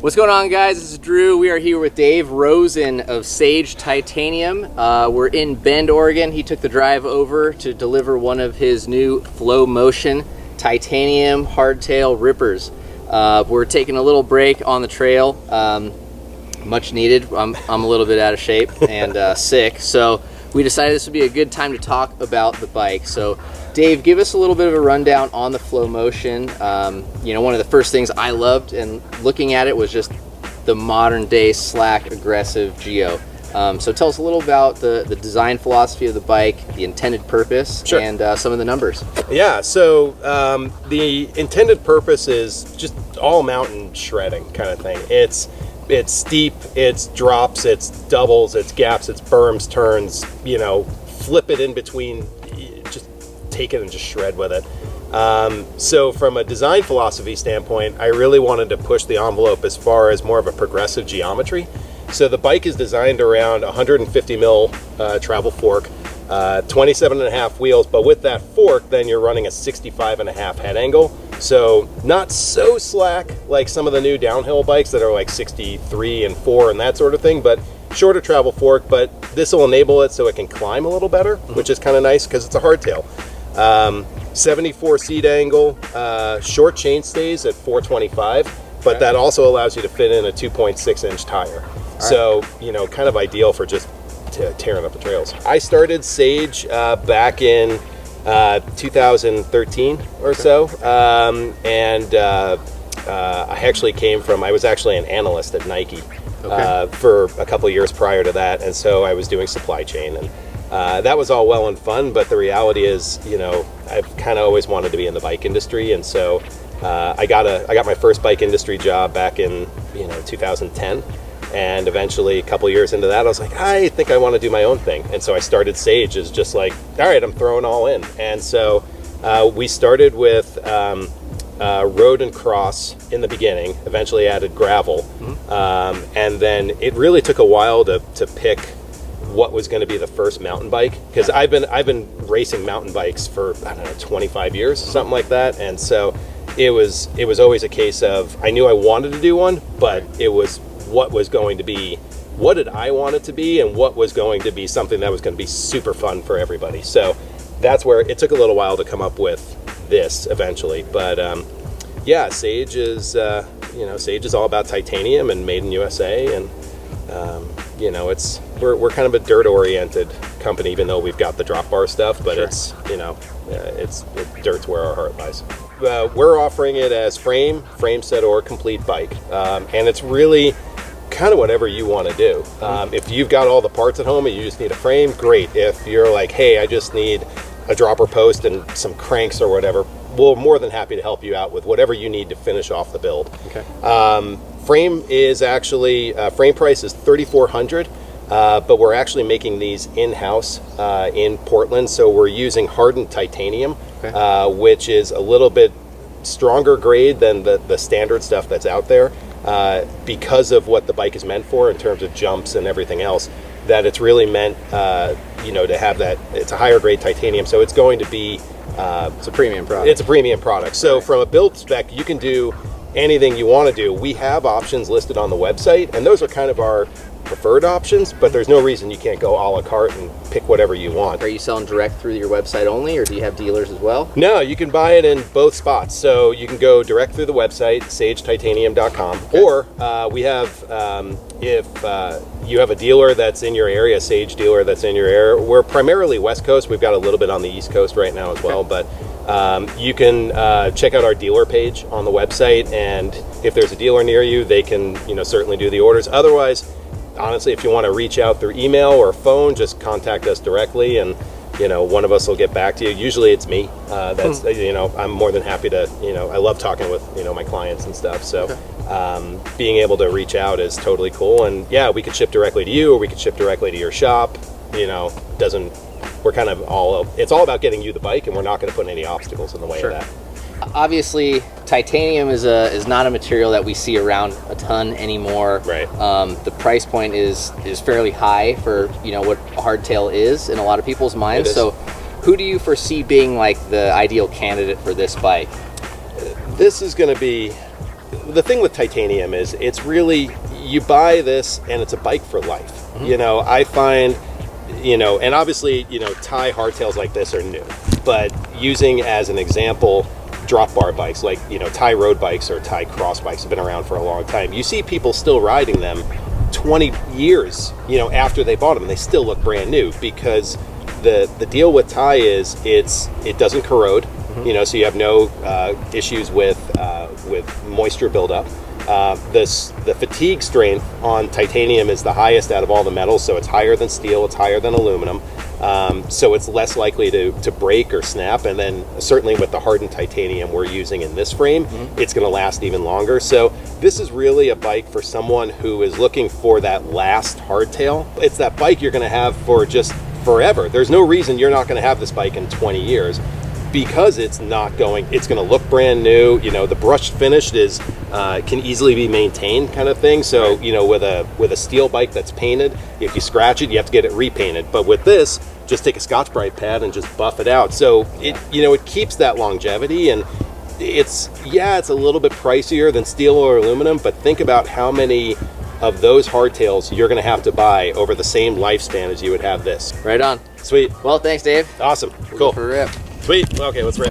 What's going on, guys? This is Drew. We are here with Dave Rosen of Sage Titanium. We're in Bend, Oregon. He took the drive over to deliver one of his new Flow Motion titanium hardtail rippers. We're taking a little break on the trail, much needed. I'm a little bit out of shape and sick, so we decided this would be a good time to talk about the bike. So Dave, give us a little bit of a rundown on the Flow Motion. One of the first things I loved and looking at it was just the modern day slack aggressive geo. So tell us a little about the design philosophy of the bike, the intended purpose, Sure. and some of the numbers. Yeah, so the intended purpose is just all mountain shredding kind of thing. It's steep, it's drops, it's doubles, it's gaps, it's berms, turns, flip it in between, just take it and just shred with it. So from a design philosophy standpoint, I really wanted to push the envelope as far as more of a progressive geometry. So the bike is designed around 150 mil travel fork, 27.5 wheels, but with that fork, then you're running a 65.5 head angle. So not so slack like some of the new downhill bikes that are like 63 and 4 and that sort of thing, but shorter travel fork, but this will enable it so it can climb a little better, which is kind of nice because it's a hardtail. 74 seat angle, short chain stays at 425, but that also allows you to fit in a 2.6 inch tire. So, kind of ideal for just tearing up the trails. I started Sage back in 2013 or so, and I was actually an analyst at Nike for a couple of years prior to that, and so I was doing supply chain, and that was all well and fun, but the reality is, I've kind of always wanted to be in the bike industry, and so I got my first bike industry job back in 2010. And eventually, a couple years into that, I was like, I think I want to do my own thing. And so I started Sage as just like, all right, I'm throwing all in. And so we started with road and cross in the beginning, eventually added gravel. And then it really took a while to pick what was going to be the first mountain bike. Because I've been racing mountain bikes for, 25 years, something like that. And so it was always a case of, I knew I wanted to do one, but it was what did I want it to be, and what was going to be something that was going to be super fun for everybody. So that's where it took a little while to come up with this eventually. But Sage is Sage is all about titanium and made in USA, and we're kind of a dirt oriented company, even though we've got the drop bar stuff, but dirt's where our heart lies. We're offering it as frame set, or complete bike, and it's really kind of whatever you want to do. If you've got all the parts at home and you just need a frame, great. If you're like, hey, I just need a dropper post and some cranks or whatever, we're more than happy to help you out with whatever you need to finish off the build. Frame is actually frame price is $3,400, but we're actually making these in-house in Portland, so we're using hardened titanium, which is a little bit stronger grade than the standard stuff that's out there, because of what the bike is meant for in terms of jumps and everything else, that it's really meant to have that. It's a higher grade titanium, so it's going to be It's a premium product. It's a premium product. So from a build spec, you can do anything you want to do. We have options listed on the website, and those are kind of our preferred options, but there's no reason you can't go a la carte and pick whatever you want. Are you selling direct through your website only, or do you have dealers as well? No, you can buy it in both spots. So you can go direct through the website, sagetitanium.com, or we have, if you have a dealer that's in your area, Sage dealer that's in your area, we're primarily West Coast. We've got a little bit on the East Coast right now as well, but you can check out our dealer page on the website, and if there's a dealer near you, they can certainly do the orders. Otherwise, honestly, if you want to reach out through email or phone, just contact us directly, and one of us will get back to you. Usually it's me. That's I'm more than happy to. I love talking with my clients and stuff. So being able to reach out is totally cool. And yeah, we could ship directly to you, or we could ship directly to your shop. We're kind of it's all about getting you the bike, and we're not going to put any obstacles in the way of that. Obviously, titanium is not a material that we see around a ton anymore. Right. The price point is fairly high for what a hardtail is in a lot of people's minds. So, who do you foresee being like the ideal candidate for this bike? This is going to be the thing with titanium is it's really, you buy this and it's a bike for life. You know, I find, you know, and obviously, you know, Thai hardtails like this are new, but using as an example, drop bar bikes like, you know, Thai road bikes or Thai cross bikes have been around for a long time. You see people still riding them 20 years, you know, after they bought them, and they still look brand new, because the deal with Thai is it doesn't corrode, you know, so you have no issues with moisture buildup. The fatigue strength on titanium is the highest out of all the metals, so it's higher than steel, it's higher than aluminum, so it's less likely to break or snap. And then certainly with the hardened titanium we're using in this frame, it's going to last even longer. So this is really a bike for someone who is looking for that last hardtail. It's that bike you're going to have for just forever. There's no reason you're not going to have this bike in 20 years. Because it's going to look brand new. You know, the brush finish is can easily be maintained, kind of thing. So, you know, with a steel bike that's painted, if you scratch it, you have to get it repainted. But with this, just take a Scotch-Brite pad and just buff it out. So it keeps that longevity. And it's a little bit pricier than steel or aluminum, but think about how many of those hardtails you're going to have to buy over the same lifespan as you would have this. Right on. Sweet. Well, thanks, Dave. Awesome. We'll Cool. go for a rip. Sweet. Okay, let's rip.